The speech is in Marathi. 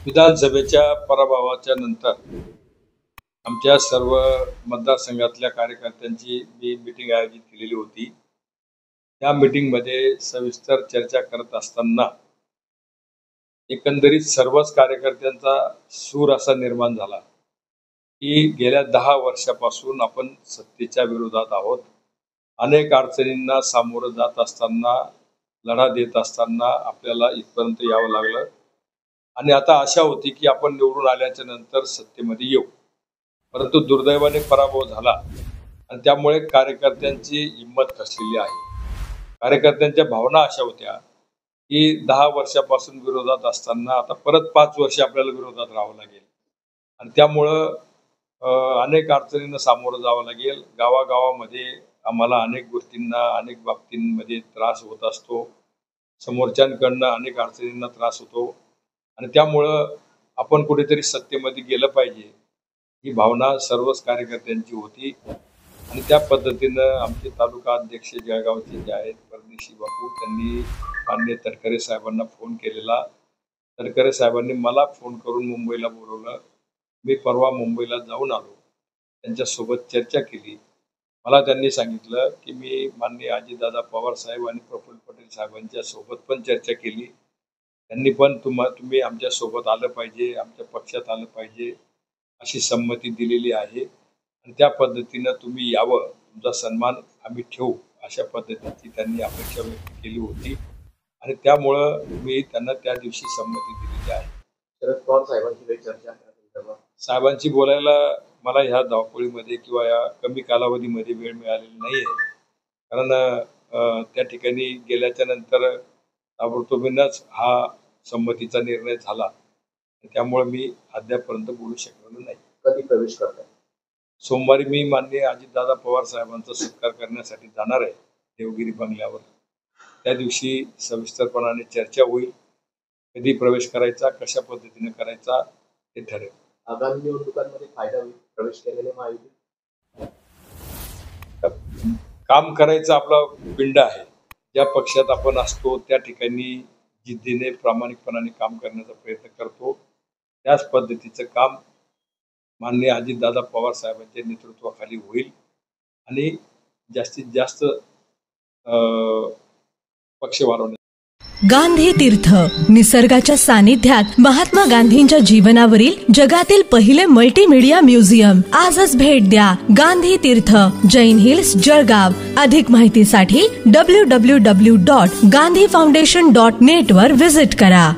विधानसभेच्या पराभवाच्या नंतर आमच्या सर्व मतदारसंघातल्या कार्यकर्त्यांची मी मीटिंग आयोजित केलेली होती। त्या मीटिंगमध्ये सविस्तर चर्चा करत असताना एकंदरीत सर्वच कार्यकर्त्यांचा सूर असा निर्माण झाला की गेल्या 10 वर्षापासून आपण सत्तेच्या विरोधात आहोत। अनेक अडचणींना सामोरं जात असताना, लढा देत असताना आपल्याला इथपर्यंत यावं लागलं आणि आता आशा होती की आपण निवडून आल्याच्या नंतर सत्तेमध्ये येऊ, परंतु दुर्दैवाने पराभव झाला आणि त्यामुळे कार्यकर्त्यांची हिंमत खचलेली आहे। कार्यकर्त्यांच्या भावना अशा होत्या की 10 वर्षापासून विरोधात असताना आता परत 5 वर्ष आपल्याला विरोधात राहावं लागेल आणि त्यामुळं अनेक अडचणींना सामोरं जावं लागेल। गावागावामध्ये आम्हाला अनेक गोष्टींना, अनेक बाबतींमध्ये त्रास होत असतो, समोरच्यांकडनं अनेक अडचणींना त्रास होतो आणि त्यामुळं आपण कुठेतरी सत्तेमध्ये गेलं पाहिजे ही भावना सर्वच कार्यकर्त्यांची होती आणि त्या पद्धतीनं आमचे तालुका अध्यक्ष जळगावचे जे आहेत परदेशी बापू, त्यांनी माननीय तटकरे साहेबांना फोन केलेला। तटकरे साहेबांनी मला फोन करून मुंबईला बोलवलं। मी परवा मुंबईला जाऊन आलो, त्यांच्यासोबत चर्चा केली। मला त्यांनी सांगितलं की मी माननीय अजितदादा पवार साहेब आणि प्रफुल्ल पटेल साहेबांच्या सोबत पण चर्चा केली। त्यांनी पण तुम्ही आमच्या सोबत आलं पाहिजे, आमच्या पक्षात आलं पाहिजे अशी संमती दिलेली आहे आणि त्या पद्धतीनं तुम्ही यावं, तुमचा सन्मान आम्ही ठेवू अशा पद्धतीची त्यांनी अपेक्षा व्यक्त केली होती आणि त्यामुळं मी त्यांना त्या दिवशी संमती दिलेली आहे। शरद पवार साहेबांची चर्चा साहेबांची बोलायला मला ह्या धावपळीमध्ये किंवा या कमी कालावधीमध्ये वेळ मिळालेली नाही आहे, कारण त्या ठिकाणी गेल्याच्या नंतर ताबडतोबीनच हा संमतीचा निर्णय झाला, त्यामुळे मी अद्यापर्यंत बोलू शकलो नाही। कधी प्रवेश करताय? सोमवारी मी माननीय अजितदादा पवार साहेबांचा सत्कार करण्यासाठी जाणार आहे देवगिरी बंगल्यावर। त्या दिवशी सविस्तरपणाने चर्चा होईल, कधी प्रवेश करायचा, कशा पद्धतीने करायचा ते ठरेल। आगामी निवडणुकांमध्ये फायदा होईल प्रवेश केलेले महायुती? काम करायचं आपला पिंड आहे। ज्या पक्षात आपण असतो त्या ठिकाणी जिद्दीने प्रामाणिकपणाने काम करण्याचा प्रयत्न करतो, त्याच पद्धतीचं काम माननीय अजितदादा पवार साहेबांच्या नेतृत्वाखाली होईल आणि जास्तीत जास्त पक्ष वाढवण्याचा। गांधी तीर्थ निसर्गाच्या सानिध्यात महात्मा गांधींच्या जीवनावरील जगातील पहिले मल्टीमीडिया म्युझियम। आजच भेट द्या गांधी तीर्थ, जैन हिल्स, जळगाव। अधिक माहितीसाठी www.gandhifoundation.net वर विजिट करा।